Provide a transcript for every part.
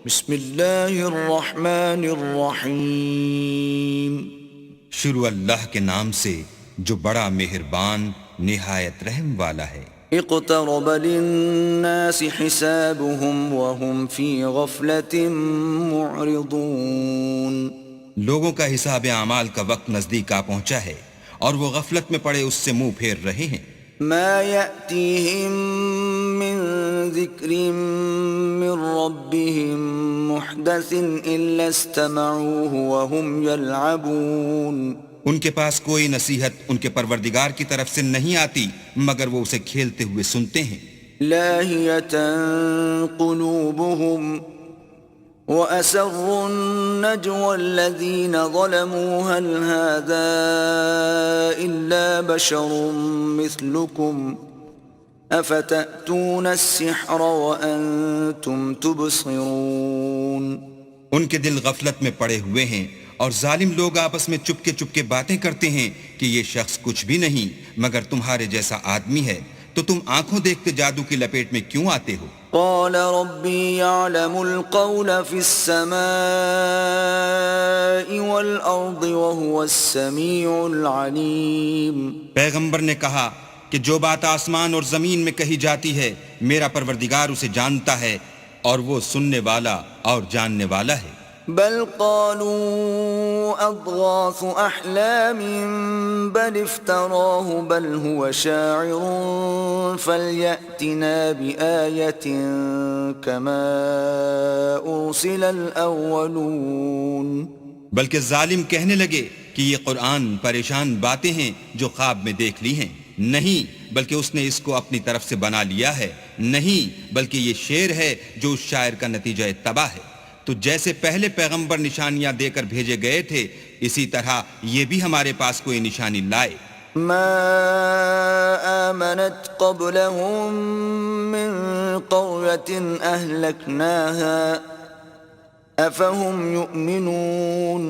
بسم اللہ الرحمن الرحیم. شروع اللہ کے نام سے جو بڑا مہربان نہایت رحم والا ہے. اقترب للناس حسابهم وهم في غفلة معرضون. لوگوں کا حساب اعمال کا وقت نزدیک آ پہنچا ہے اور وہ غفلت میں پڑے اس سے منہ پھیر رہے ہیں. ما يأتيهم من ذكر من ربهم محدث إلا استمعوه وهم يلعبون. ان کے پاس کوئی نصیحت ان کے پروردگار کی طرف سے نہیں آتی مگر وہ اسے کھیلتے ہوئے سنتے ہیں. لاهية قلوبهم وأسروا النجوى الذين ظلموا هل هذا إلا بشر مثلكم أفتأتون السحر وأنتم تبصرون. ان کے دل غفلت میں پڑے ہوئے ہیں اور ظالم لوگ آپس میں چپکے چپکے باتیں کرتے ہیں کہ یہ شخص کچھ بھی نہیں مگر تمہارے جیسا آدمی ہے، تو تم آنکھوں دیکھتے جادو کی لپیٹ میں کیوں آتے ہو؟ قال ربي يعلم القول في السماء والأرض وهو السميع العليم. پیغمبر نے کہا کہ جو بات آسمان اور زمین میں کہی جاتی ہے میرا پروردگار اسے جانتا ہے اور وہ سننے والا اور جاننے والا ہے. بل قالوا أضغاث أحلام بل افتراه بل هو شاعر فليأتنا بآية كما أرسل الأولون. بلکہ ظالم کہنے لگے کہ یہ قرآن پریشان باتیں ہیں جو خواب میں دیکھ لی ہیں. نہیں بلکہ اس نے اس کو اپنی طرف سے بنا لیا ہے. نہیں بلکہ یہ شعر ہے جو اس شاعر کا نتیجہ تباہ ہے. تو جیسے پہلے پیغمبر نشانیاں دے کر بھیجے گئے تھے اسی طرح یہ بھی ہمارے پاس کوئی نشانی لائے. ما آمنت قبلهم من قرية أهلكناها أفهم يؤمنون.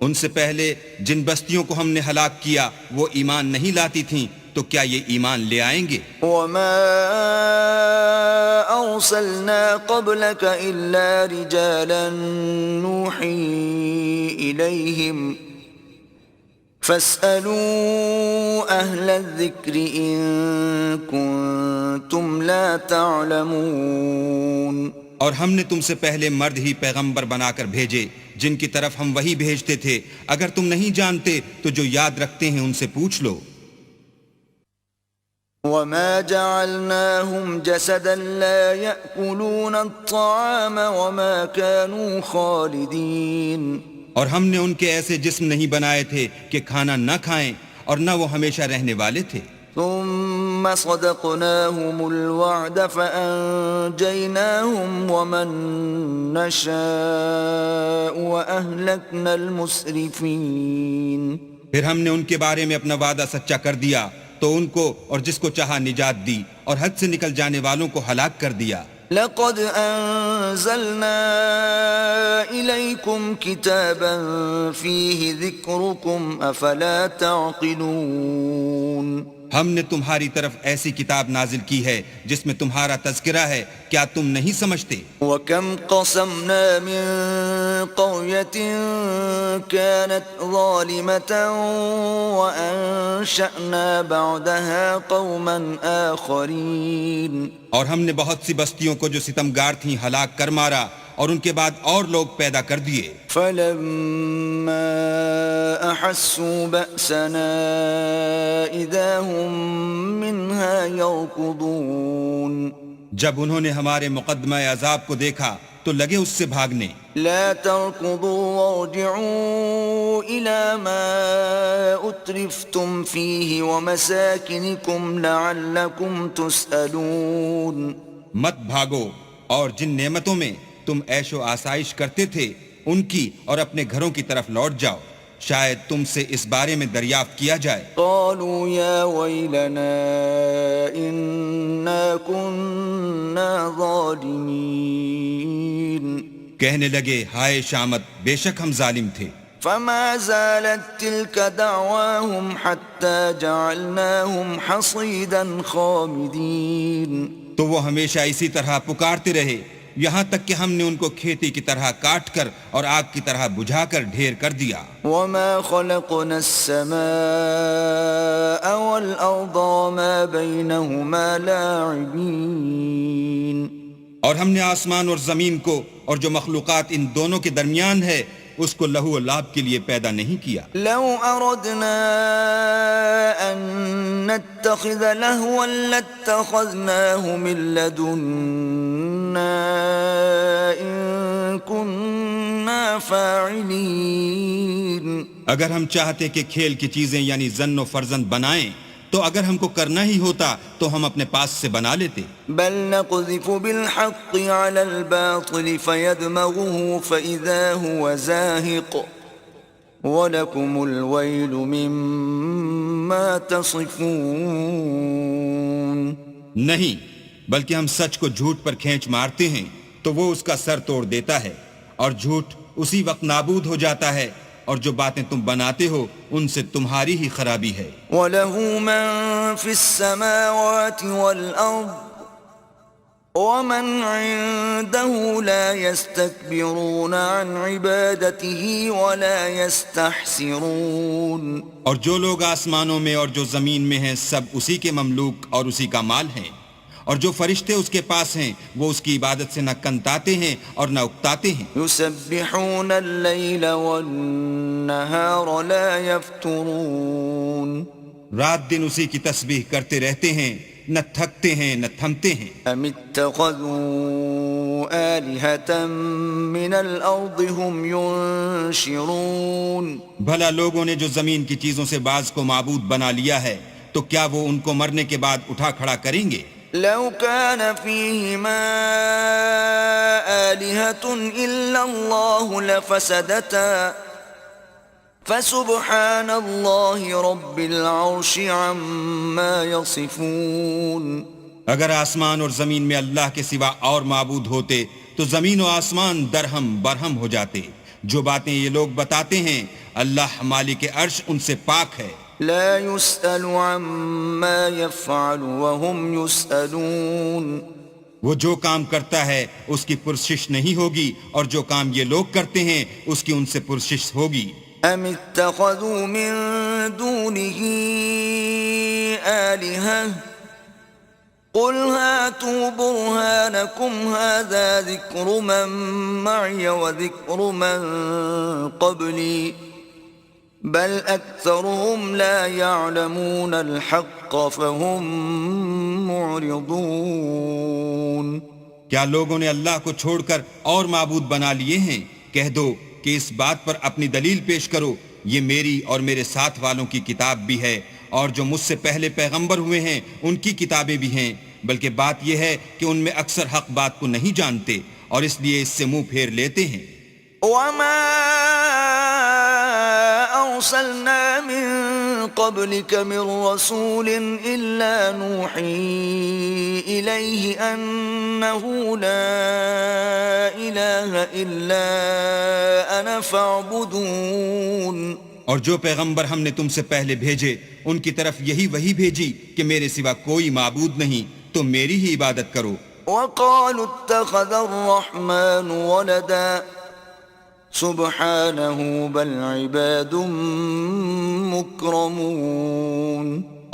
ان سے پہلے جن بستیوں کو ہم نے ہلاک کیا وہ ایمان نہیں لاتی تھیں تو کیا یہ ایمان لے آئیں گے؟ وما أرسلنا قبلك إلا رجالا نوحي إليهم فاسألوا أهل الذكر إن كنتم لا تعلمون. اور ہم نے تم سے پہلے مرد ہی پیغمبر بنا کر بھیجے جن کی طرف ہم وہی بھیجتے تھے. اگر تم نہیں جانتے تو جو یاد رکھتے ہیں ان سے پوچھ لو. وما جعلناهم جسدا لا يأكلون الطعام وما كانوا خالدين. اور ہم نے ان کے ایسے جسم نہیں بنائے تھے کہ کھانا نہ کھائیں اور نہ وہ ہمیشہ رہنے والے تھے. ثم صدقناهم الوعد فأنجيناهم ومن نشاء وأهلكنا المسرفين. پھر ہم نے ان کے بارے میں اپنا وعدہ سچا کر دیا تو ان کو اور جس کو چاہا نجات دی اور حد سے نکل جانے والوں کو ہلاک کر دیا. لقد أنزلنا إليكم كتابا فيه ذكركم أفلا تعقلون. ہم نے تمہاری طرف ایسی کتاب نازل کی ہے جس میں تمہارا تذکرہ ہے، کیا تم نہیں سمجھتے؟ وَكَمْ قَصَمْنَا مِن قَرْيَةٍ كَانَتْ ظَالِمَةً وَأَنشَأْنَا بَعْدَهَا قَوْمًا آخَرِينَ. اور ہم نے بہت سی بستیوں کو جو ستمگار تھیں ہلاک کر مارا اور ان کے بعد اور لوگ پیدا کر دیے. فَلَمَّا أَحَسُّوا بَأْسَنَا إِذَا هُمْ مِنْهَا يَرْكُضُونَ. جب انہوں نے ہمارے مقدمہ عذاب کو دیکھا تو لگے اس سے بھاگنے. لا تركضوا وارجعوا إلى ما أترفتم فيه ومساكنكم لعلكم تسألون. مت بھاگو اور جن نعمتوں میں تم عیش و آسائش کرتے تھے ان کی اور اپنے گھروں کی طرف لوٹ جاؤ، شاید تم سے اس بارے میں دریافت کیا جائے. قالوا يا ويلنا إنا كنا ظالمين. کہنے لگے ہائے شامت، بے شک ہم ظالم تھے. فما زالت تلك دعواهم حتى جعلناهم حصيدا خامدين. تو وہ ہمیشہ اسی طرح پکارتے رہے یہاں تک کہ ہم نے ان کو کھیتی کی طرح کاٹ کر اور آگ کی طرح بجھا کر ڈھیر کر دیا. وما خلقنا السماء والأرض وما بينهما لاعبين. اور ہم نے آسمان اور زمین کو اور جو مخلوقات ان دونوں کے درمیان ہے اس کو لہو و لعب کے لیے پیدا نہیں کیا. لو أردنا أن نتخذ لهوا لاتخذناه من لدنا إن كنا فاعلين. اگر ہم چاہتے کہ کھیل کی چیزیں یعنی زن و فرزند بنائیں تو اگر ہم کو کرنا ہی ہوتا تو ہم اپنے پاس سے بنا لیتے. بل نقذف بالحق على الباطل فيدمغه فإذا هو زاهق وَلَكُمُ الْوَيْلُ مِمَّا تَصِفُونَ. نہیں بلکہ ہم سچ کو جھوٹ پر کھینچ مارتے ہیں تو وہ اس کا سر توڑ دیتا ہے اور جھوٹ اسی وقت نابود ہو جاتا ہے اور جو باتیں تم بناتے ہو ان سے تمہاری ہی خرابی ہے. وَلَهُ مَن فِي السَّمَاوَاتِ وَالْأَرْضِ وَمَنْ عِندَهُ لَا يَسْتَكْبِرُونَ عَنْ عِبَادَتِهِ وَلَا يَسْتَحْسِرُونَ. اور جو لوگ آسمانوں میں اور جو زمین میں ہیں سب اسی کے مملوک اور اسی کا مال ہیں، اور جو فرشتے اس کے پاس ہیں وہ اس کی عبادت سے نہ کنتاتے ہیں اور نہ اکتاتے ہیں. يُسَبِّحُونَ اللَّيْلَ وَالنَّهَارَ لَا يَفْتُرُونَ. رات دن اسی کی تسبیح کرتے رہتے ہیں، نہ تھکتے ہیں نہ تھمتے ہیں. أَمِ اتَّخَذُوا آلِهَةً مِّنَ الْأَرْضِ هُمْ يُنشِرُونَ. بھلا لوگوں نے جو زمین کی چیزوں سے بعض کو معبود بنا لیا ہے تو کیا وہ ان کو مرنے کے بعد اٹھا کھڑا کریں گے؟ لو كان فيهما آلهة إلا الله لفسدتا فسبحان الله رب العرش عما يصفون. اگر آسمان اور زمین میں اللہ کے سوا اور معبود ہوتے تو زمین و آسمان درہم برہم ہو جاتے. جو باتیں یہ لوگ بتاتے ہیں اللہ مالک عرش ان سے پاک ہے. لا يسأل عما يفعل وهم يسألون. وہ جو کام کرتا ہے اس کی پرسش نہیں ہوگی اور جو کام یہ لوگ کرتے ہیں اس کی ان سے پرسش ہوگی. ام اتخذوا من دونه آلهة قل هاتوا برهانكم هذا ذكر من معي وذكر من قبلي بل أكثرهم لا يعلمون الحق فهم معرضون. کیا لوگوں نے اللہ کو چھوڑ کر اور معبود بنا لیے ہیں؟ کہہ دو کہ اس بات پر اپنی دلیل پیش کرو، یہ میری اور میرے ساتھ والوں کی کتاب بھی ہے اور جو مجھ سے پہلے پیغمبر ہوئے ہیں ان کی کتابیں بھی ہیں، بلکہ بات یہ ہے کہ ان میں اکثر حق بات کو نہیں جانتے اور اس لیے اس سے منہ پھیر لیتے ہیں. وما أرسلنا من قبلك من رسول إلا نوحي إليه أنه لا إله إلا أنا فاعبدون. اور جو پیغمبر ہم نے تم سے پہلے بھیجے ان کی طرف یہی وحی بھیجی کہ میرے سوا کوئی معبود نہیں، تم میری ہی عبادت کرو. وقالوا اتخذ الرحمن ولدا سبحانه بل عباد مکرمون.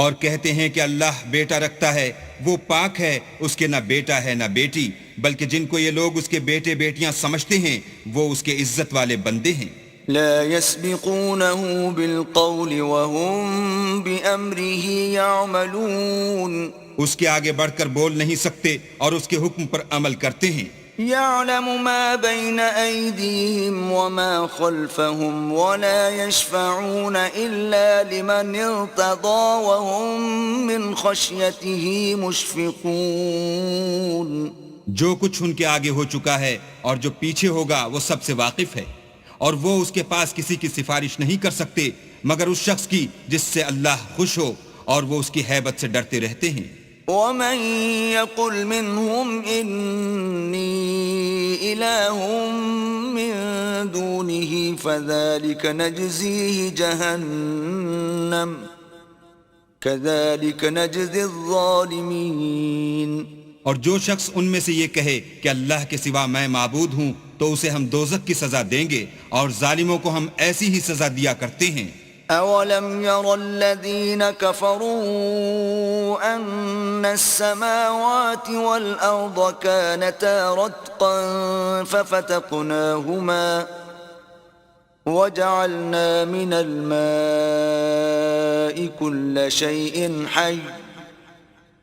اور کہتے ہیں کہ اللہ بیٹا رکھتا ہے، وہ پاک ہے، اس کے نہ بیٹا ہے نہ بیٹی، بلکہ جن کو یہ لوگ اس کے بیٹے بیٹیاں سمجھتے ہیں وہ اس کے عزت والے بندے ہیں. لا يسبقونه بالقول وهم بأمره يعملون. اس کے آگے بڑھ کر بول نہیں سکتے اور اس کے حکم پر عمل کرتے ہیں. يعلم ما بين أيديهم وما خلفهم ولا يشفعون إلا لمن ارتضى وهم من خشيته مشفقون. جو کچھ ان کے آگے ہو چکا ہے اور جو پیچھے ہوگا وہ سب سے واقف ہے، اور وہ اس کے پاس کسی کی سفارش نہیں کر سکتے مگر اس شخص کی جس سے اللہ خوش ہو، اور وہ اس کی ہیبت سے ڈرتے رہتے ہیں. ومن يقل منهم إني إله من دونه فذلك نجزيه جهنم كذلك نجزي الظالمين. اور جو شخص ان میں سے یہ کہے کہ اللہ کے سوا میں معبود ہوں تو اسے ہم دوزخ کی سزا دیں گے اور ظالموں کو ہم ایسی ہی سزا دیا کرتے ہیں۔ أَوَلَمْ يَرَ الَّذِينَ كَفَرُوا أَنَّ السَّمَاوَاتِ وَالْأَرْضَ كَانَتَا رَتْقًا فَفَتَقْنَاهُمَا وَجَعَلْنَا مِنَ الْمَاءِ كُلَّ شَيْءٍ حَيٍّ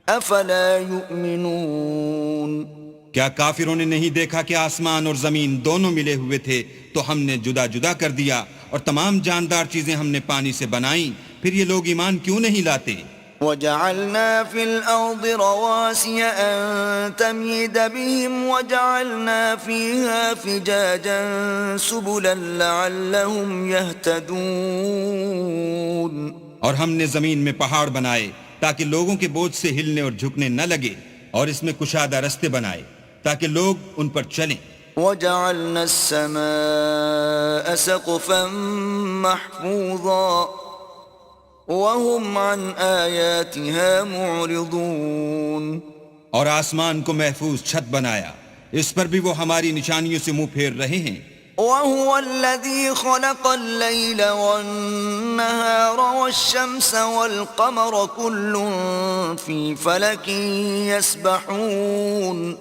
أَفَلَا يُؤْمِنُونَ۔ کیا کافروں نے نہیں دیکھا کہ آسمان اور زمین دونوں ملے ہوئے تھے تو ہم نے جدا جدا کر دیا اور تمام جاندار چیزیں ہم نے پانی سے بنائیں، پھر یہ لوگ ایمان کیوں نہیں لاتے؟ وَجَعَلْنَا فِي الْأَرْضِ رَوَاسِيَ أَن تَمِيدَ بِهِمْ وَجَعَلْنَا فِيهَا فِجَاجًا سُبُلًا لَعَلَّهُمْ يَهْتَدُونَ۔ اور ہم نے زمین میں پہاڑ بنائے تاکہ لوگوں کے بوجھ سے ہلنے اور جھکنے نہ لگے، اور اس میں کشادہ رستے بنائے تاکہ لوگ ان پر چلیں۔ وَجَعَلْنَا السَّمَاءَ سَقْفًا مَحْفُوظًا وَهُمْ عَنْ آيَاتِهَا مُعْرِضُونَ۔ اور آسمان کو محفوظ چھت بنایا، اس پر بھی وہ ہماری نشانیوں سے منہ پھیر رہے ہیں۔ وَهُوَ الَّذِي خَلَقَ اللَّيْلَ وَالنَّهَارَ وَالشَّمْسَ وَالْقَمَرَ كُلٌّ فِي فَلَكٍ يَسْبَحُونَ۔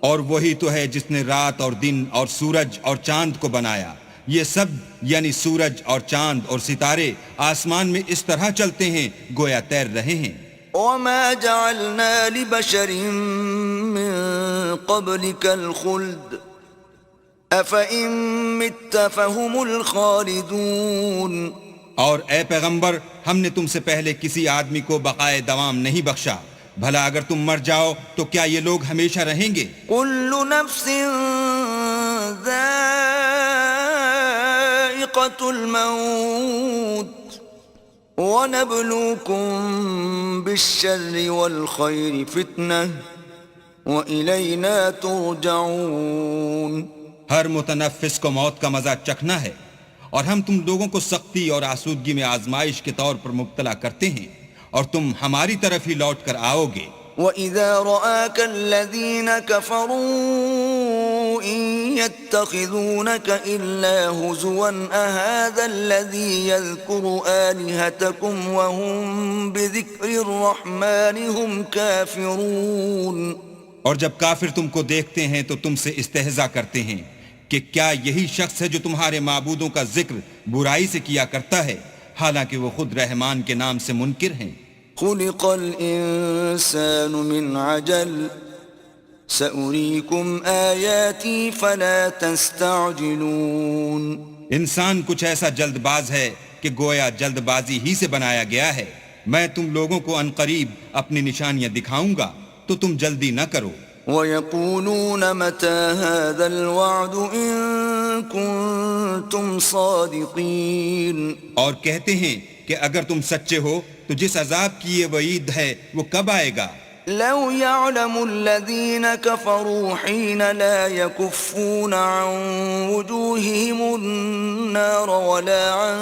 اور وہی تو ہے جس نے رات اور دن اور سورج اور چاند کو بنایا، یہ سب یعنی سورج اور چاند اور ستارے آسمان میں اس طرح چلتے ہیں گویا تیر رہے ہیں۔ وَمَا جَعَلْنَا لِبَشَرٍ مِّن قَبْلِكَ الْخُلْدَ أَفَإِن مِّتَّ فَهُمُ الْخَالِدُونَ۔ اور اے پیغمبر، ہم نے تم سے پہلے کسی آدمی کو بقائے دوام نہیں بخشا، بھلا اگر تم مر جاؤ تو کیا یہ لوگ ہمیشہ رہیں گے؟ كُلُّ نَفْسٍ ذَائِقَةُ الْمَوْتِ وَنَبْلُوكُم بِالشَّرِّ وَالْخَيْرِ فِتْنَةً وَإِلَيْنَا تُرْجَعُونَ۔ ہر متنفس کو موت کا مزہ چکھنا ہے، اور ہم تم لوگوں کو سختی اور آسودگی میں آزمائش کے طور پر مبتلا کرتے ہیں، اور تم ہماری طرف ہی لوٹ کر آؤ گے۔ وَإِذَا رَآكَ الَّذِينَ كَفَرُوا إِن يَتَّخِذُونَكَ إِلَّا هُزُوًا أَهَذَا الَّذِي يَذْكُرُ آلِهَتَكُمْ وَهُمْ بِذِكْرِ الرَّحْمَنِ هُمْ كَافِرُونَ۔ اور جب کافر تم کو دیکھتے ہیں تو تم سے استہزاء کرتے ہیں کہ کیا یہی شخص ہے جو تمہارے معبودوں کا ذکر برائی سے کیا کرتا ہے، حالانکہ وہ خود رحمان کے نام سے منکر ہیں۔ خُلِقَ الْإِنسَانُ مِنْ عَجَلٍ سَأُرِيكُمْ آيَاتِي فَلَا تَسْتَعْجِلُونَ۔ انسان کچھ ایسا جلد باز ہے کہ گویا جلد بازی ہی سے بنایا گیا ہے، میں تم لوگوں کو عنقریب اپنی نشانیاں دکھاؤں گا تو تم جلدی نہ کرو۔ وَيَقُولُونَ مَتَى هَذَا الْوَعْدُ إِن كُنتُمْ صَادِقِينَ۔ اور کہتے ہیں کہ اگر تم سچے ہو تو جس عذاب کی یہ وعید ہے وہ کب آئے گا؟ لو يعلم الذين كفروا حين لا يكفون عن وجوههم النار ولا عن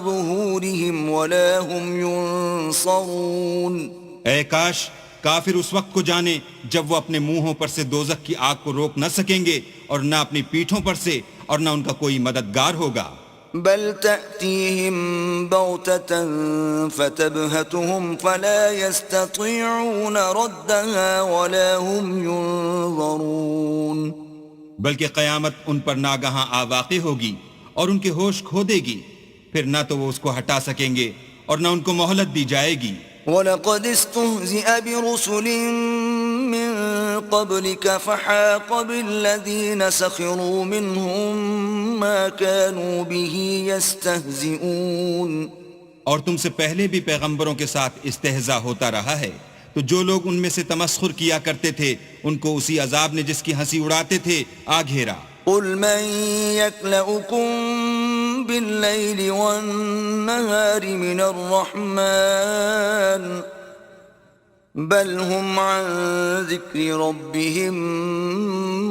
ظهورهم ولا هم ينصرون۔ اے کاش کافر اس وقت کو جانے جب وہ اپنے منہوں پر سے دوزخ کی آگ کو روک نہ سکیں گے اور نہ اپنی پیٹھوں پر سے اور نہ ان کا کوئی مددگار ہوگا۔ بل تأتيهم بغتة فتبهتهم فلا يستطيعون ردها ولا هم ينظرون۔ بلکہ قیامت ان پر ناگہاں آ واقع ہوگی اور ان کے ہوش کھو دے گی، پھر نہ تو وہ اس کو ہٹا سکیں گے اور نہ ان کو مہلت دی جائے گی۔ وَلَقَدِ اسْتُهْزِئَ بِرُسُلٍ مِّن قَبْلِكَ فَحَاقَ بِالَّذِينَ سَخِرُوا مِنْهُم مَّا كَانُوا بِهِ يَسْتَهْزِئُونَ۔ اور تم سے پہلے بھی پیغمبروں کے ساتھ استہزاء ہوتا رہا ہے، تو جو لوگ ان میں سے تمسخر کیا کرتے تھے ان کو اسی عذاب نے جس کی ہنسی اڑاتے تھے آ گھیرا۔ قُلْ مَن يَكْلَؤُكُم بِاللَّيْلِ وَالنَّهَارِ مِنَ الرَّحْمَنِ بَلْ هُمْ عَن ذِكْرِ رَبِّهِمْ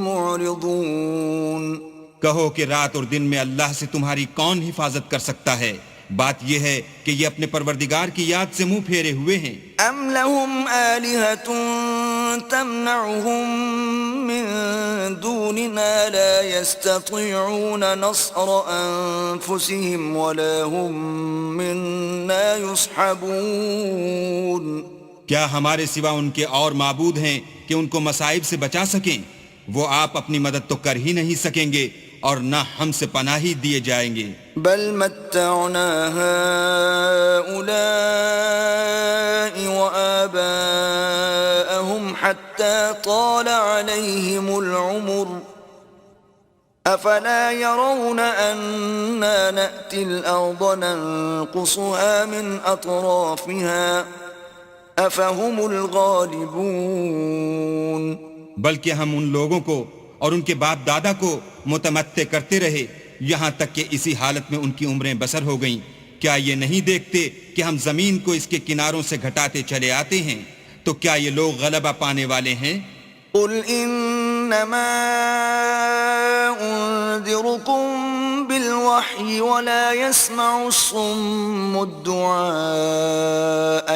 مُعْرِضُونَ۔ کہو کہ رات اور دن میں اللہ سے تمہاری کون حفاظت کر سکتا ہے، بات یہ ہے کہ یہ اپنے پروردگار کی یاد سے منہ پھیرے ہوئے ہیں۔ ام لهم آلهة تمنعهم من دوننا لا يستطيعون نصر أنفسهم ولا هم منا يصحبون۔ کیا ہمارے سوا ان کے اور معبود ہیں کہ ان کو مصائب سے بچا سکیں؟ وہ آپ اپنی مدد تو کر ہی نہیں سکیں گے اور نہ ہم سے پناہی دیے جائیں گے۔ بل متعنا هؤلاء وآباءهم حتى طال عليهم العمر أفلا يرون أنا نأتي الأرض ننقصها من أطرافها أفهم الغالبون۔ بلکہ ہم ان لوگوں کو اور ان کے باپ دادا کو متمتع کرتے رہے یہاں تک کہ اسی حالت میں ان کی عمریں بسر ہو گئیں۔ کیا یہ نہیں دیکھتے کہ ہم زمین کو اس کے کناروں سے گھٹاتے چلے آتے ہیں؟ تو کیا یہ لوگ غلبہ پانے والے ہیں؟ قل انما انذركم بالوحي ولا يسمع الصم الدعاء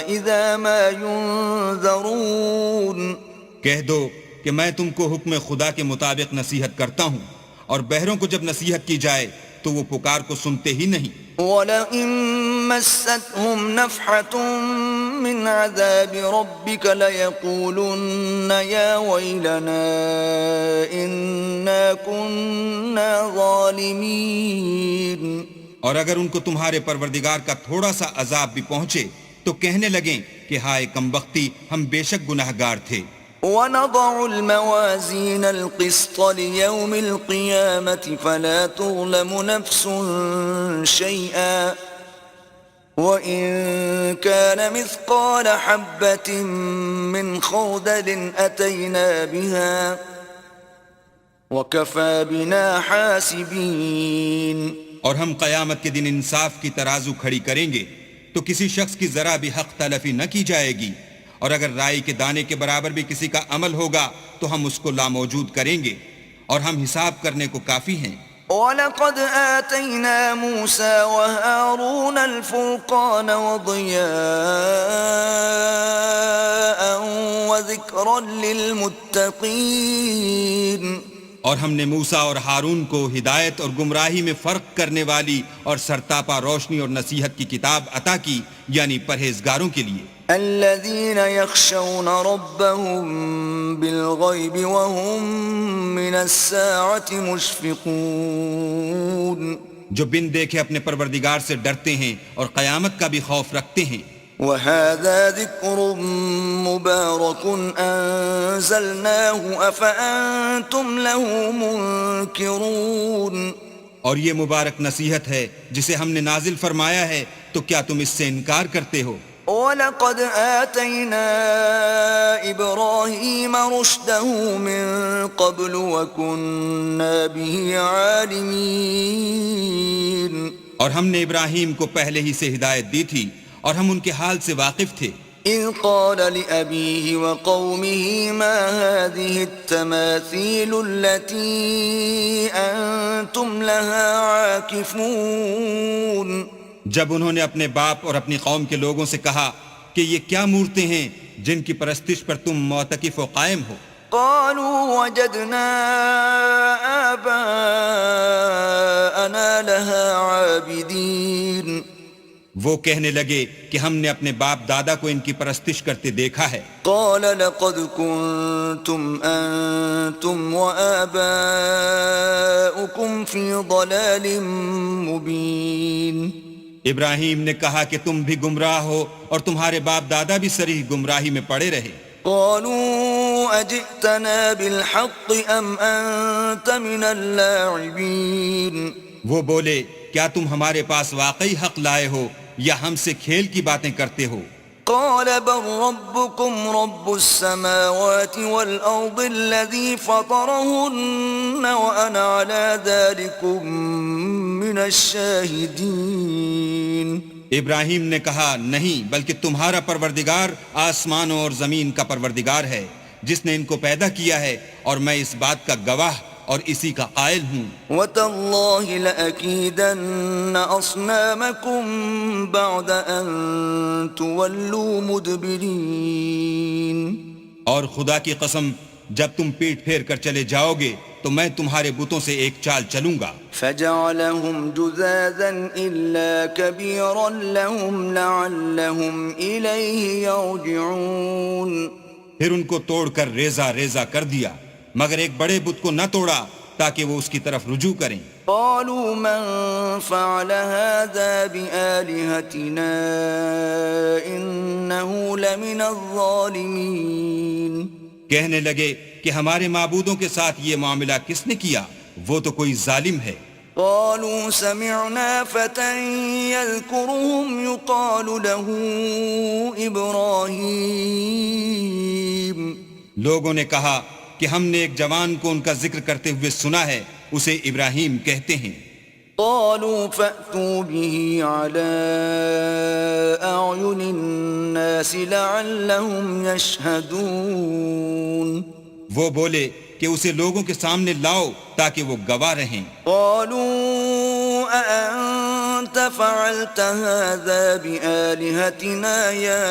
اذا ما ينذرون۔ کہہ دو کہ میں تم کو حکم خدا کے مطابق نصیحت کرتا ہوں، اور بہروں کو جب نصیحت کی جائے تو وہ پکار کو سنتے ہی نہیں۔ وَلَئِن مَسَّتْهُمْ نَفْحَةٌ مِّنْ عَذَابِ رَبِّكَ لَيَقُولُنَّ يَا وَيْلَنَا إِنَّا كُنَّا ظَالِمِينَ۔ اور اگر ان کو تمہارے پروردگار کا تھوڑا سا عذاب بھی پہنچے تو کہنے لگیں کہ ہائے کمبختی، ہم بے شک گناہگار تھے۔ وَنَضَعُ الْمَوَازِينَ الْقِسْطَ لِيَوْمِ الْقِيَامَةِ فَلَا تُظْلَمُ نَفْسٌ شَيْئًا وَإِن كَانَ مِثْقَالَ حَبَّةٍ مِّنْ خَرْدَلٍ أَتَيْنَا بِهَا وَكَفَى بِنَا حَاسِبِينَ۔ اور ہم قیامت کے دن انصاف کی ترازو کھڑی کریں گے تو کسی شخص کی ذرا بھی حق تلفی نہ کی جائے گی، اور اگر رائی کے دانے کے برابر بھی کسی کا عمل ہوگا تو ہم اس کو لاموجود کریں گے، اور ہم حساب کرنے کو کافی ہیں۔ وَلَقَدْ آتَيْنَا مُوسَى وَهَارُونَ الْفُرْقَانَ وَضِيَاءً وَذِكْرًا لِّلْمُتَّقِينَ۔ اور ہم نے موسیٰ اور ہارون کو ہدایت اور گمراہی میں فرق کرنے والی اور سرتاپا روشنی اور نصیحت کی کتاب عطا کی، یعنی پرہیزگاروں کے لیے۔ الذين يخشون ربهم بالغيب وهم من الساعة مشفقون۔ جو بن دیکھے اپنے پروردگار سے ڈرتے ہیں اور قیامت کا بھی خوف رکھتے ہیں۔ وهذا ذكر مبارك أنزلناه أفأنتم له منكرون۔ اور یہ مبارک نصیحت ہے جسے ہم نے نازل فرمایا ہے، تو کیا تم اس سے انکار کرتے ہو؟ وَلَقَدْ آتَيْنَا إِبْرَاهِيمَ رُشْدَهُ مِن قَبْلُ وَكُنَّا بِهِ عَالِمِينَ۔ اور ہم نے ابراہیم کو پہلے ہی سے ہدایت دی تھی اور ہم ان کے حال سے واقف تھے۔ إِذْ قَالَ لِأَبِيهِ وَقَوْمِهِ مَا هَذِهِ التَّمَاثِيلُ الَّتِي أَنْتُمْ لَهَا عَاكِفُونَ۔ جب انہوں نے اپنے باپ اور اپنی قوم کے لوگوں سے کہا کہ یہ کیا مورتیں ہیں جن کی پرستش پر تم معتکف و قائم ہو؟ قالوا وجدنا آباءنا لها عابدين۔ وہ کہنے لگے کہ ہم نے اپنے باپ دادا کو ان کی پرستش کرتے دیکھا ہے. قال لقد كنتم أنتم وآباؤكم في ضلال مبين. ابراہیم نے کہا کہ تم بھی گمراہ ہو اور تمہارے باپ دادا بھی صریح گمراہی میں پڑے رہے. قالوا أجئتنا بالحق أم أنت من اللاعبين. وہ بولے کیا تم ہمارے پاس واقعی حق لائے ہو یا ہم سے کھیل کی باتیں کرتے ہو؟ قال بل ربكم رب السماوات والأرض الذي فطرهن وأنا على ذلكم من الشاهدين. ابراہیم نے کہا نہیں، بلکہ تمہارا پروردگار آسمانوں اور زمین کا پروردگار ہے جس نے ان کو پیدا کیا ہے، اور میں اس بات کا گواہ اور اسی کا قائل ہوں. وَتَاللَّهِ لَأَكِيدَنَّ أَصْنَامَكُمْ بَعْدَ أَن تُوَلُّوا مُدْبِرِينَ. اور خدا کی قسم جب تم پیٹ پھیر کر چلے جاؤ گے تو میں تمہارے بتوں سے ایک چال چلوں گا. فَجَعَلَهُمْ جُذَاذًا إِلَّا كَبِيرًا لَهُمْ لَعَلَّهُمْ إِلَيْهِ يَرْجِعُونَ. پھر ان کو توڑ کر ریزہ ریزہ کر دیا مگر ایک بڑے بت کو نہ توڑا تاکہ وہ اس کی طرف رجوع کریں. قالوا من فعل هذا بآلهتنا إنه لمن الظالمين. کہنے لگے کہ ہمارے معبودوں کے ساتھ یہ معاملہ کس نے کیا؟ وہ تو کوئی ظالم ہے. قالوا سمعنا فتى يذكرهم يقال له إبراهيم. لوگوں نے کہا کہ ہم نے ایک جوان کو ان کا ذکر کرتے ہوئے سنا ہے، اسے ابراہیم کہتے ہیں. قالوا فأتوا به على أعين الناس لعلهم يشهدون. وہ بولے کہ اسے لوگوں کے سامنے لاؤ تاکہ وہ گواہ رہیں. قالوا أأنت فعلت هذا بآلهتنا يا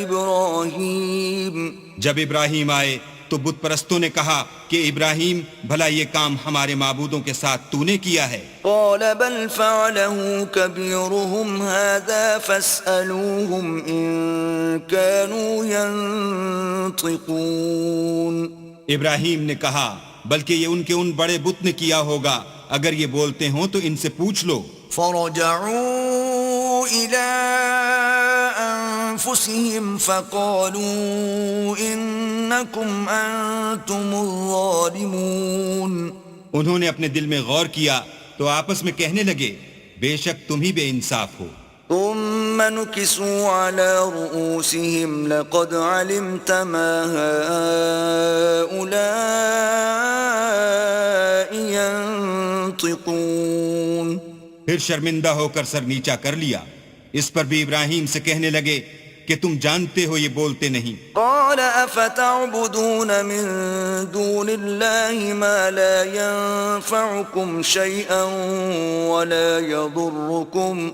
إبراهيم. جب ابراہیم آئے تو بت پرستوں نے کہا کہ ابراہیم بھلا یہ کام ہمارے معبودوں کے ساتھ تو نے کیا ہے؟ قال بل فعله كبيرهم هذا فاسألوهم إن كانوا ينطقون. ابراہیم نے کہا بلکہ یہ ان کے ان بڑے بت نے کیا ہوگا، اگر یہ بولتے ہوں تو ان سے پوچھ لو. فرجعوا إلى أنفسهم فقالوا إنكم أنتم الظالمون. انہوں نے اپنے دل میں غور کیا تو آپس میں کہنے لگے بے شک تم ہی بے انصاف ہو. ثم نكسوا على رؤوسهم لقد علمت ما هؤلاء ينطقون. پھر شرمندہ ہو کر سر نیچا کر لیا. اس پر بھی ابراہیم سے کہنے لگے کہ تم جانتے ہو یہ بولتے نہیں. قال افتعبدون من دون الله ما لا ينفعكم شيئا ولا يضركم.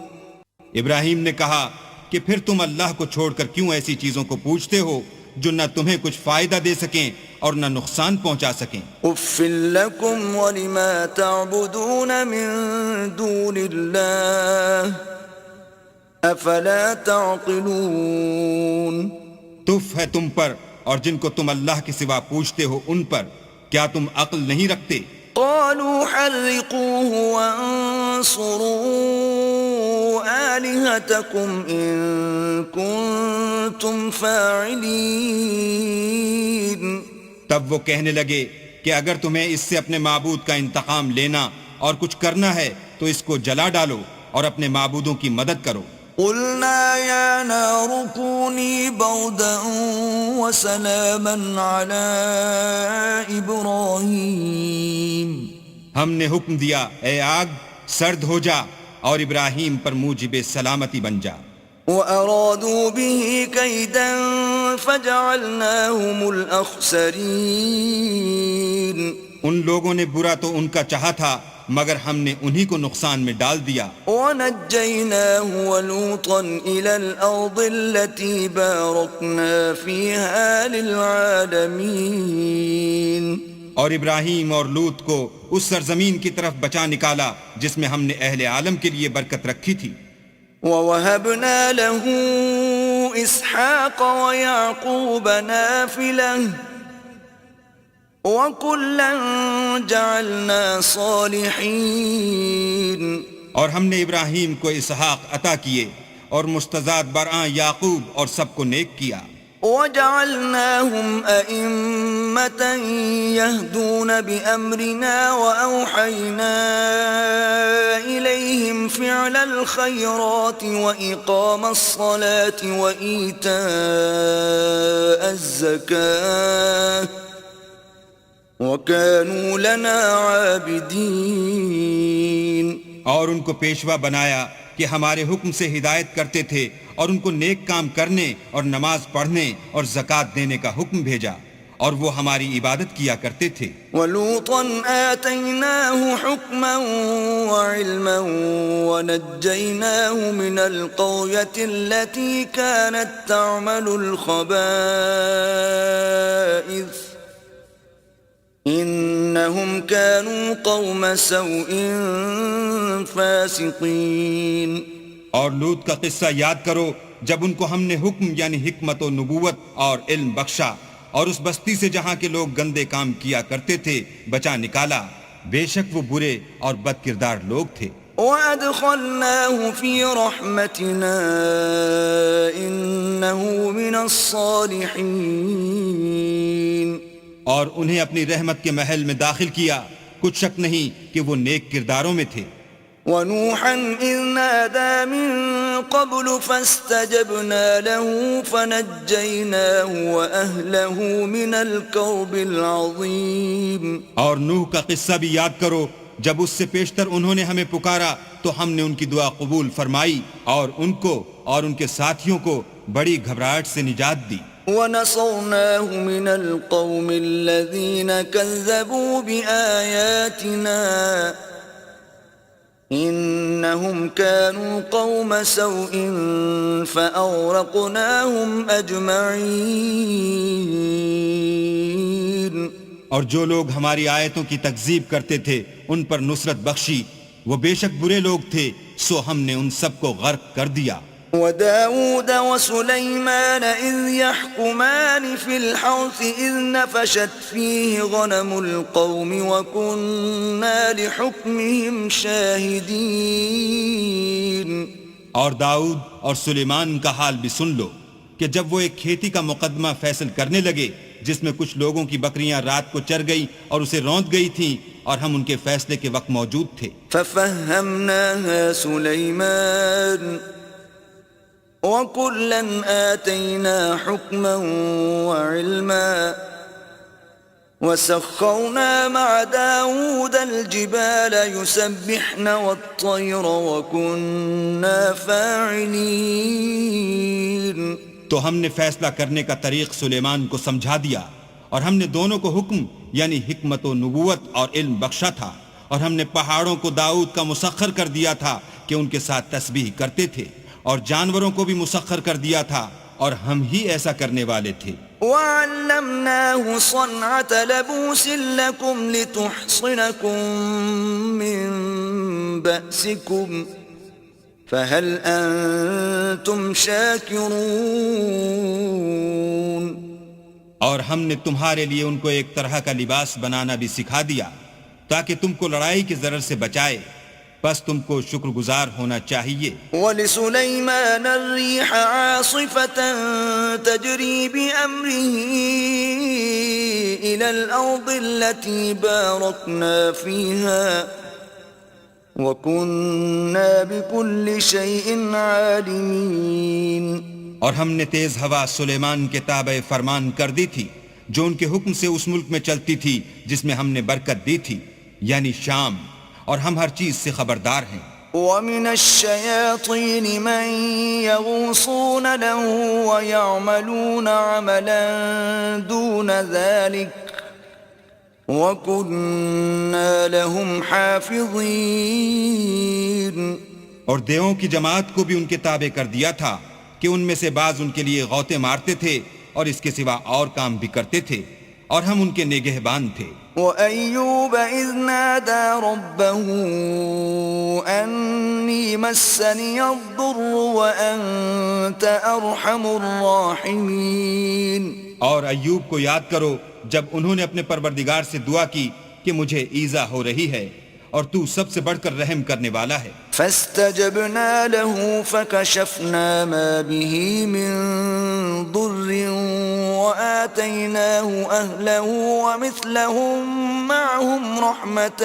ابراہیم نے کہا کہ پھر تم اللہ کو چھوڑ کر کیوں ایسی چیزوں کو پوچھتے ہو جو نہ تمہیں کچھ فائدہ دے سکیں اور نہ نقصان پہنچا سکیں. اف لکم ولما تعبدون من دون اللہ افلا تعقلون. تف ہے تم پر اور جن کو تم اللہ کے سوا پوچھتے ہو ان پر، کیا تم عقل نہیں رکھتے؟ قالوا حرقوه وانصروا آلهتكم إن كنتم فاعلين. تب وہ کہنے لگے کہ اگر تمہیں اس سے اپنے معبود کا انتقام لینا اور کچھ کرنا ہے تو اس کو جلا ڈالو اور اپنے معبودوں کی مدد کرو. قلنا يا نار كوني بردا وسلاما على إبراهيم. ہم نے حکم دیا اے آگ سرد ہو جا اور ابراہیم پر موجب سلامتی بن جا. وَأَرَادُوا بِهِ كَيْدًا فَجَعَلْنَاهُمُ الْأَخْسَرِينَ. ان لوگوں نے برا تو ان کا چاہا تھا مگر ہم نے انہی کو نقصان میں ڈال دیا. وَنَجَّيْنَاهُ وَلُوطًا إِلَى الْأَرْضِ الَّتِي بَارَكْنَا فِيهَا لِلْعَالَمِينَ. اور ابراہیم اور لوط کو اس سرزمین کی طرف بچا نکالا جس میں ہم نے اہل عالم کے لیے برکت رکھی تھی. وَوَهَبْنَا لَهُ إِسْحَاقَ وَيَعْقُوبَ نَافِلَةً وَكُلًّا جَعَلْنَا صَالِحِينَ. اور ہم نے ابراہیم کو اسحاق عطا کیے اور مستضاد برآں یعقوب اور سب کو نیک کیا. وَجَعَلْنَاهُمْ أَئِمَّةً يَهْدُونَ بِأَمْرِنَا وَأَوْحَيْنَا إِلَيْهِمْ فِعْلَ الْخَيْرَاتِ وَإِقَامَ الصَّلَاةِ وَإِيتَاءَ الزَّكَاةِ وَكَانُوا لَنَا عَابِدِينَ. اور ان کو پیشوا بنایا کہ ہمارے حکم سے ہدایت کرتے تھے اور ان کو نیک کام کرنے اور نماز پڑھنے اور زکوٰۃ دینے کا حکم بھیجا اور وہ ہماری عبادت کیا کرتے تھے. وَلُوطًا آتَيْنَاهُ حُكْمًا وَعِلْمًا وَنَجَّيْنَاهُ مِنَ الْقَرْيَةِ الَّتِي كَانَتْ تَعْمَلُ الْخَبَائِثَ إِنَّهُمْ كَانُوا قَوْمَ سَوْءٍ فَاسِقِينَ. اور لوط کا قصہ یاد کرو جب ان کو ہم نے حکم یعنی حکمت و نبوت اور علم بخشا اور اس بستی سے جہاں کے لوگ گندے کام کیا کرتے تھے بچا نکالا. بے شک وہ برے اور بد کردار لوگ تھے. وَأَدْخَلْنَاهُ فِي رَحْمَتِنَا إِنَّهُ مِنَ الصَّالِحِينَ. اور انہیں اپنی رحمت کے محل میں داخل کیا، کچھ شک نہیں کہ وہ نیک کرداروں میں تھے. وَنُوحًا إِذْ نَادَى مِن قَبْلُ فَاسْتَجَبْنَا لَهُ فَنَجَّيْنَاهُ وَأَهْلَهُ مِنَ الْكَرْبِ الْعَظِيمِ. اور نوح کا قصہ بھی یاد کرو جب اس سے پیشتر انہوں نے ہمیں پکارا تو ہم نے ان کی دعا قبول فرمائی اور ان کو اور ان کے ساتھیوں کو بڑی گھبراہٹ سے نجات دی. وَنَصَرْنَاهُ مِنَ الْقَوْمِ الَّذِينَ كَذَّبُوا بِآيَاتِنَا إِنَّهُمْ كَانُوا قَوْمَ سَوْءٍ فَأَغْرَقْنَاهُمْ أَجْمَعِينَ. اور جو لوگ ہماری آیتوں کی تکذیب کرتے تھے ان پر نصرت بخشی، وہ بے شک برے لوگ تھے، سو ہم نے ان سب کو غرق کر دیا. وَدَاوُودَ وَسُلَيْمَانَ إِذْ يَحْكُمَانِ فِي الْحَرْثِ إِذْ نَفَشَتْ فِيهِ غَنَمُ الْقَوْمِ وَكُنَّا لِحُكْمِهِمْ شَاهِدِينَ. اور داؤد اور سلیمان کا حال بھی سن لو کہ جب وہ ایک کھیتی کا مقدمہ فیصل کرنے لگے جس میں کچھ لوگوں کی بکریاں رات کو چر گئی اور اسے روند گئی تھیں اور ہم ان کے فیصلے کے وقت موجود تھے. فَفَهَّمْنَاهَا سُلَيْمَانَ وَكُلًّا آتَيْنَا حُكْمًا وَعِلْمًا وَسَخَّرْنَا مَعَ دَاوُودَ الْجِبَالَ يُسَبِّحْنَ وَالطَّيْرَ وَكُنَّا فَاعِلِينَ. تو ہم نے فیصلہ کرنے کا طریق سلیمان کو سمجھا دیا اور ہم نے دونوں کو حکم یعنی حکمت و نبوت اور علم بخشا تھا، اور ہم نے پہاڑوں کو داؤد کا مسخر کر دیا تھا کہ ان کے ساتھ تسبیح کرتے تھے، اور جانوروں کو بھی مسخر کر دیا تھا اور ہم ہی ایسا کرنے والے تھے. وَعَلَّمْنَاهُ صَنْعَةَ لَبُوسٍ لَكُمْ لِتُحْصِنَكُمْ مِنْ بَأْسِكُمْ فَهَلْ أَنْتُمْ شَاكِرُونَ. اور ہم نے تمہارے لیے ان کو ایک طرح کا لباس بنانا بھی سکھا دیا تاکہ تم کو لڑائی کے ضرر سے بچائے، بس تم کو شکر گزار ہونا چاہیے. وَلِسُلَيْمَانَ الرِّيحَ عَاصِفَةً تَجْرِي بِأَمْرِهِ إِلَى الْأَرْضِ الَّتِي بَارَكْنَا فِيهَا وَكُنَّا بِكُلِّ شَيْءٍ عَالِمِينَ. اور ہم نے تیز ہوا سلیمان کے تابع فرمان کر دی تھی جو ان کے حکم سے اس ملک میں چلتی تھی جس میں ہم نے برکت دی تھی یعنی شام، اور ہم ہر چیز سے خبردار ہیں. وَمِنَ الشَّيَاطِينِ مَن يَغُوصُونَ لَهُ وَيَعْمَلُونَ عَمَلًا دُونَ ذَلِكَ وَكُنَّا لَهُمْ حَافِظِينَ. اور دیووں کی جماعت کو بھی ان کے تابع کر دیا تھا کہ ان میں سے بعض ان کے لیے غوطے مارتے تھے اور اس کے سوا اور کام بھی کرتے تھے، اور ہم ان کے نگہبان تھے. وَأَيُّوبَ إِذْ نَادَى رَبَّهُ أَنِّي مَسَّنِيَ الضُّرُّ وَأَنْتَ أَرْحَمُ الرَّاحِمِينَ. اور ایوب کو یاد کرو جب انہوں نے اپنے پروردگار سے دعا کی کہ مجھے ایذا ہو رہی ہے اور تو سب سے بڑھ کر رحم کرنے والا ہے. فَاسْتَجَبْنَا لَهُ فَكَشَفْنَا مَا بِهِ مِنْ ضُرٍّ وَآتَيْنَاهُ أَهْلَهُ وَمِثْلَهُمْ مَعَهُمْ رَحْمَةً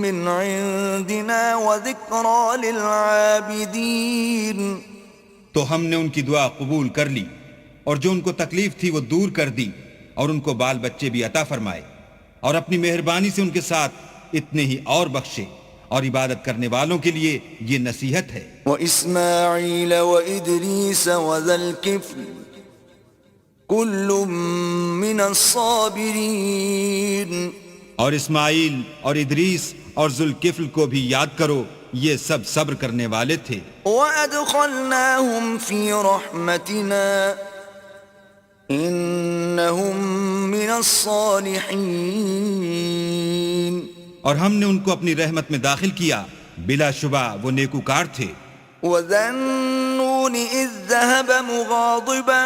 مِّنْ عِنْدِنَا وَذِكْرَى لِلْعَابِدِينَ. تو ہم نے ان کی دعا قبول کر لی اور جو ان کو تکلیف تھی وہ دور کر دی، اور ان کو بال بچے بھی عطا فرمائے، اور اپنی مہربانی سے ان کے ساتھ اتنے ہی اور بخشے، اور عبادت کرنے والوں کے لیے یہ نصیحت ہے. وَإِسْمَاعِيلَ وَإِدْرِيسَ وَذَا الْكِفْلِ كل من الصابرين. اور اسماعیل اور ادریس اور ذوالکفل کو بھی یاد کرو، یہ سب صبر کرنے والے تھے. وَأَدْخَلْنَاهُمْ فِي رَحْمَتِنَا إِنَّهُمْ مِنَ الصَّالِحِينَ. اور ہم نے ان کو اپنی رحمت میں داخل کیا، بلا شبہ وہ نیکوکار تھے. وَذَا النُّونِ إِذ ذَّهَبَ مُغَاضِبًا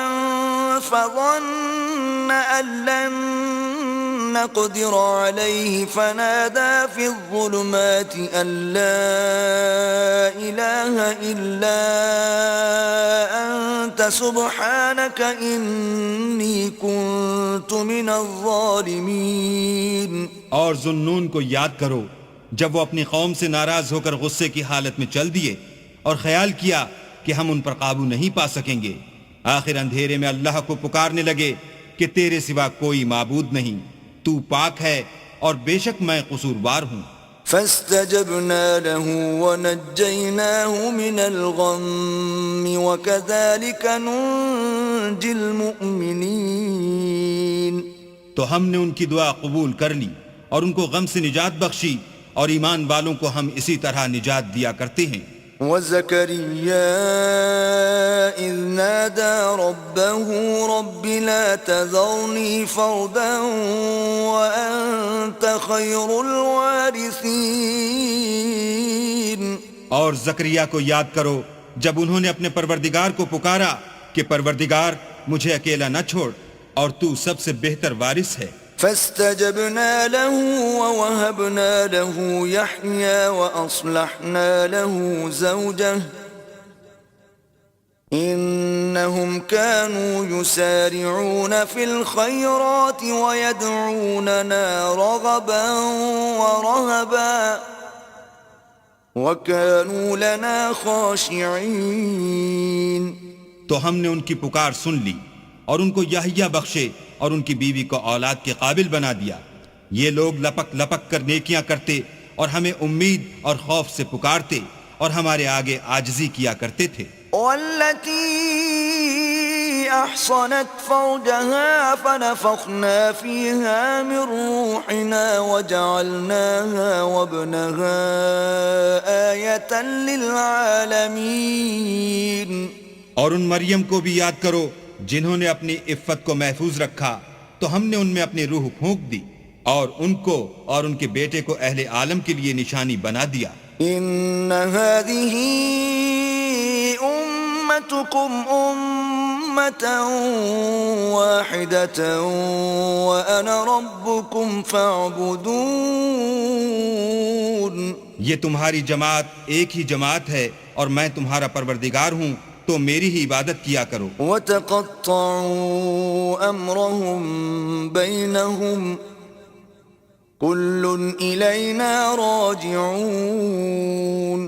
فَظَنَّ أَن لَّن نَّقْدِرَ عَلَيْهِ فَنَادَىٰ فِي الظُّلُمَاتِ أَن لَّا إِلَٰهَ إِلَّا أَنتَ سُبْحَانَكَ إِنِّي كُنتُ مِنَ الظَّالِمِينَ. اور ذوالنون کو یاد کرو جب وہ اپنی قوم سے ناراض ہو کر غصے کی حالت میں چل دیے اور خیال کیا کہ ہم ان پر قابو نہیں پا سکیں گے. آخر اندھیرے میں اللہ کو پکارنے لگے کہ تیرے سوا کوئی معبود نہیں، تو پاک ہے اور بے شک میں قصوروار ہوں. فاستجبنا له ونجيناه من الغم وكذلك ننجي المؤمنين. تو ہم نے ان کی دعا قبول کر لی اور ان کو غم سے نجات بخشی، اور ایمان والوں کو ہم اسی طرح نجات دیا کرتے ہیں. وزكريا إذ نادى ربه رب لا تذرني فردا وأنت خير الوارثين. اور زکریا کو یاد کرو جب انہوں نے اپنے پروردگار کو پکارا کہ پروردگار مجھے اکیلا نہ چھوڑ اور تو سب سے بہتر وارث ہے. فاستجبنا له ووهبنا له يحيى وأصلحنا له زوجه إنهم كانوا يسارعون في الخيرات ويدعوننا رغبا ورهبا وكانوا لنا خاشعين. تو ہم نے ان کی پکار سن لی اور ان کو یحییٰ بخشے اور ان کی بیوی کو اولاد کے قابل بنا دیا. یہ لوگ لپک لپک کر نیکیاں کرتے اور ہمیں امید اور خوف سے پکارتے اور ہمارے آگے عاجزی کیا کرتے تھے. والتي أحصنت فرجها فنفخنا فيها من روحنا وجعلناها وابنها آية للعالمين. اور ان مریم کو بھی یاد کرو جنہوں نے اپنی عفت کو محفوظ رکھا، تو ہم نے ان میں اپنی روح پھونک دی اور ان کو اور ان کے بیٹے کو اہل عالم کے لیے نشانی بنا دیا. ان هذه امتكم امة واحدة وانا ربكم فاعبدون. یہ تمہاری جماعت ایک ہی جماعت ہے اور میں تمہارا پروردگار ہوں، تو میری ہی عبادت کیا کرو. وتقطعوا امرهم بينهم كل إلينا راجعون.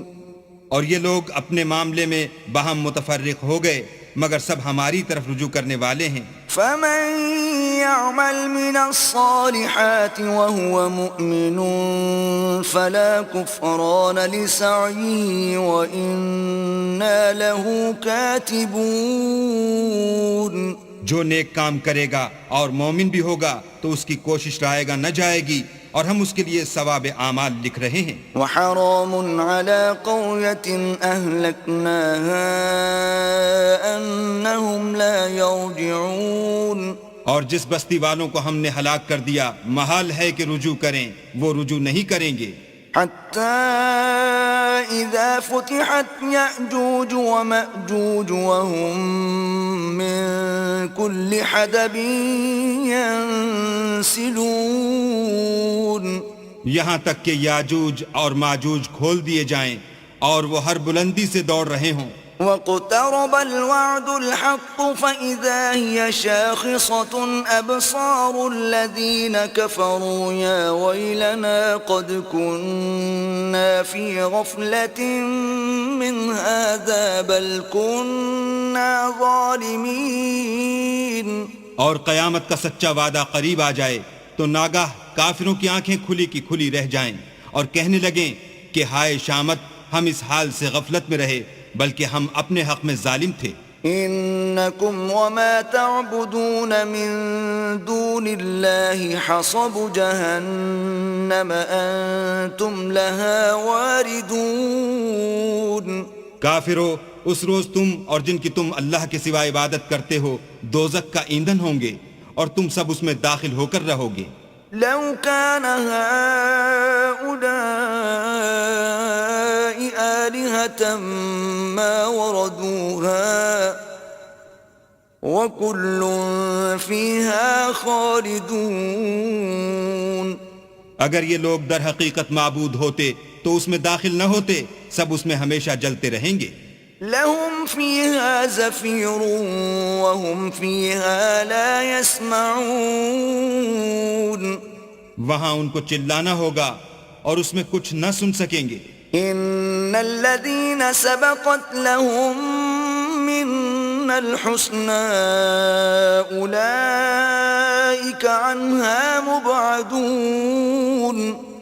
اور یہ لوگ اپنے معاملے میں باہم متفرق ہو گئے مگر سب ہماری طرف رجوع کرنے والے ہیں. فمن يعمل من الصالحات وهو مؤمن فلا كفران لسعيه وإنا له كاتبون. جو نیک کام کرے گا اور مومن بھی ہوگا تو اس کی کوشش رائے گا نہ جائے گی اور ہم اس کے لیے ثواب اعمال لکھ رہے ہیں. وحرام على قرية أهلكناها أنهم لا يرجعون. اور جس بستی والوں کو ہم نے ہلاک کر دیا محال ہے کہ رجوع کریں، وہ رجوع نہیں کریں گے. حتى إذا فتحت يأجوج ومأجوج وهم من كل حدب ينسلون. یہاں تک کہ یاجوج اور ماجوج کھول دیے جائیں اور وہ ہر بلندی سے دوڑ رہے ہوں. واقترب الوعد الحق فإذا هي شاخصة أبصار الذين كفروا يا ويلنا قد كنا في غفلة من هذا بل كنا ظالمين. اور قیامت کا سچا وعدہ قریب آ جائے تو ناگاہ کافروں کی آنکھیں کھلی کی کھلی رہ جائیں اور کہنے لگیں کہ ہائے شامت، ہم اس حال سے غفلت میں رہے بلکہ ہم اپنے حق میں ظالم تھے. إنكم وما تعبدون من دون الله حصب جهنم أنتم لها واردون. کافرو، اس روز تم اور جن کی تم اللہ کے سوا عبادت کرتے ہو دوزخ کا ایندھن ہوں گے اور تم سب اس میں داخل ہو کر رہو گے. لو كان هؤلاء آلهة ما وردوها وكل فيها خالدون. اگر یہ لوگ در حقیقت معبود ہوتے تو اس میں داخل نہ ہوتے، سب اس میں ہمیشہ جلتے رہیں گے. لهم فيها زفير وهم فيها لا يسمعون. وہاں ان کو چلانا ہوگا اور اس میں کچھ نہ سن سکیں گے. إن الذين سبقت لهم منا الحسنى أولئك عنها مبعدون.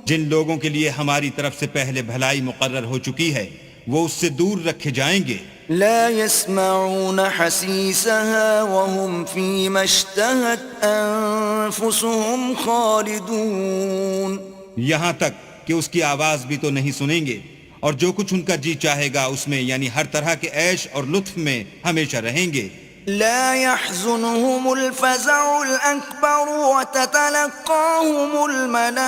جن لوگوں کے لیے ہماری طرف سے پہلے بھلائی مقرر ہو چکی ہے وہ اس سے دور رکھے جائیں گے. لا يسمعون حسيسها وهم فيما اشتهت أنفسهم خالدون. یہاں تک کہ اس کی آواز بھی تو نہیں سنیں گے اور جو کچھ ان کا جی چاہے گا اس میں یعنی ہر طرح کے عیش اور لطف میں ہمیشہ رہیں گے. لا يحزنهم الفزع الأكبر وتتلقاهم الملائكة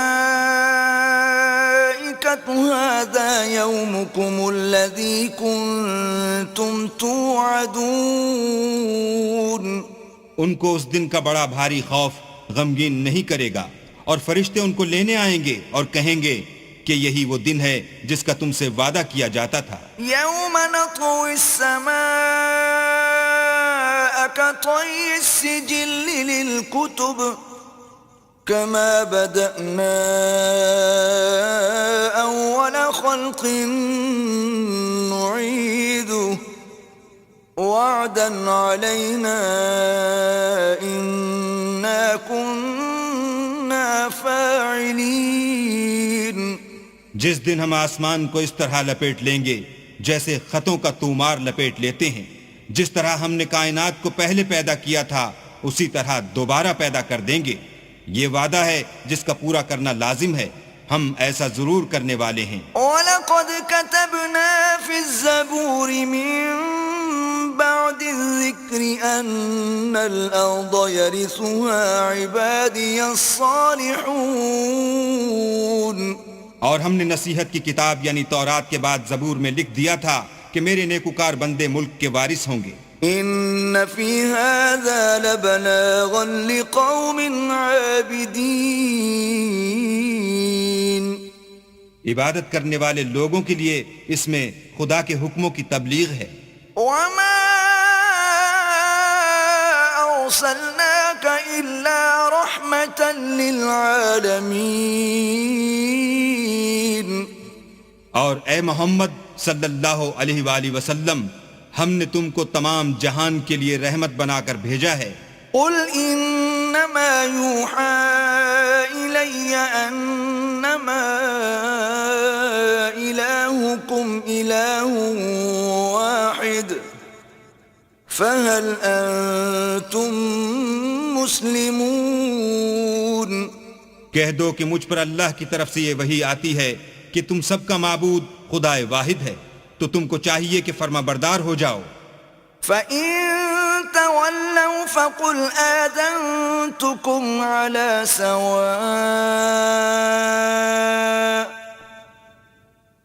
هذا يومكم الذي كنتم توعدون. ان کو اس دن کا بڑا بھاری خوف غمگین نہیں کرے گا اور فرشتے ان کو لینے آئیں گے اور کہیں گے کہ یہی وہ دن ہے جس کا تم سے وعدہ کیا جاتا تھا. يوم نطوي السماء كطي السجل للكتب كما بدأنا أول خلق نعيده وعدا علينا إنا كنا فاعلين. جس دن ہم آسمان کو اس طرح لپیٹ لیں گے جیسے خطوں کا تومار لپیٹ لیتے ہیں، جس طرح ہم نے کائنات کو پہلے پیدا کیا تھا اسی طرح دوبارہ پیدا کر دیں گے. یہ وعدہ ہے جس کا پورا کرنا لازم ہے، ہم ایسا ضرور کرنے والے ہیں. وَلَقَدْ كَتَبْنَا فِي الزَّبُورِ مِن بَعْدِ الذِّكْرِ أَنَّ الْأَرْضَ يَرِثُهَا عِبَادِيَ الصَّالِحُونَ. اور ہم نے نصیحت کی کتاب یعنی تورات کے بعد زبور میں لکھ دیا تھا کہ میرے نیکوکار بندے ملک کے وارث ہوں گے. إِنَّ فِي هَذَا لَبَلَاغًا لِقَوْمٍ عَابِدِينَ. عبادت کرنے والے لوگوں کے لیے اس میں خدا کے حکموں کی تبلیغ ہے. وَمَا أَرْسَلْنَاكَ إِلَّا رَحْمَةً لِلْعَالَمِينَ. اور اے محمد صلی اللہ علیہ وآلہ وسلم، ہم نے تم کو تمام جہان کے لیے رحمت بنا کر بھیجا ہے. قُلْ إِنَّمَا يُوحَى إِلَيَّ أَنَّمَا إِلَٰهُكُمْ إِلَٰهٌ وَاحِدٌ فَهَلْ أَنْتُمْ مُسْلِمُونَ. کہہ دو کہ مجھ پر اللہ کی طرف سے یہ وحی آتی ہے کہ تم سب کا معبود خدا واحد ہے، تو تم کو چاہیے کہ فرما بردار ہو جاؤ. فَإِن تَوَلَّوْا فَقُلْ آذَنْتُكُمْ عَلَى سَوَاءٍ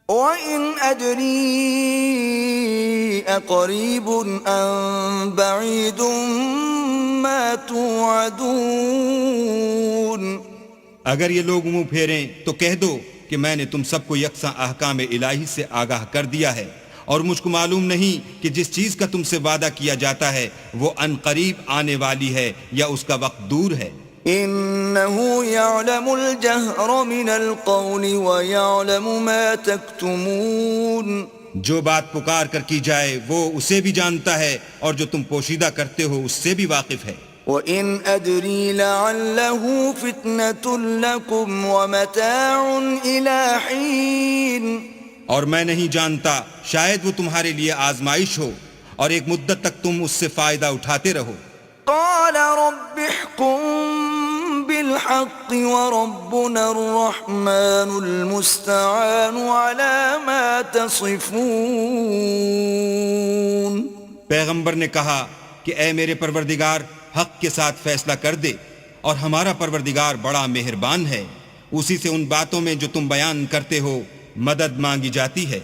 وَإِنْ أَدْرِي أَقَرِيبٌ أَمْ بَعِيدٌ مَا تُوعَدُونَ. اگر یہ لوگ منہ پھیریں تو کہہ دو کہ میں نے تم سب کو یکساں احکام الہی سے آگاہ کر دیا ہے اور مجھ کو معلوم نہیں کہ جس چیز کا تم سے وعدہ کیا جاتا ہے وہ ان قریب آنے والی ہے یا اس کا وقت دور ہے. إِنَّهُ يَعْلَمُ الْجَهْرَ مِنَ الْقَوْلِ وَيَعْلَمُ مَا تَكْتُمُونَ. جو بات پکار کر کی جائے وہ اسے بھی جانتا ہے اور جو تم پوشیدہ کرتے ہو اس سے بھی واقف ہے. وَإِنْ أَدْرِي لَعَلَّهُ فِتْنَةٌ لَكُمْ وَمَتَاعٌ إِلَى حِينٍ. اور میں نہیں جانتا، شاید وہ تمہارے لیے آزمائش ہو اور ایک مدت تک تم اس سے فائدہ اٹھاتے رہو۔ قال رب احكم بالحق وربنا الرحمن المستعان على ما تصفون۔ پیغمبر نے کہا کہ اے میرے پروردگار حق کے ساتھ فیصلہ کر دے، اور ہمارا پروردگار بڑا مہربان ہے، اسی سے ان باتوں میں جو تم بیان کرتے ہو مدد مانگی جاتی ہے۔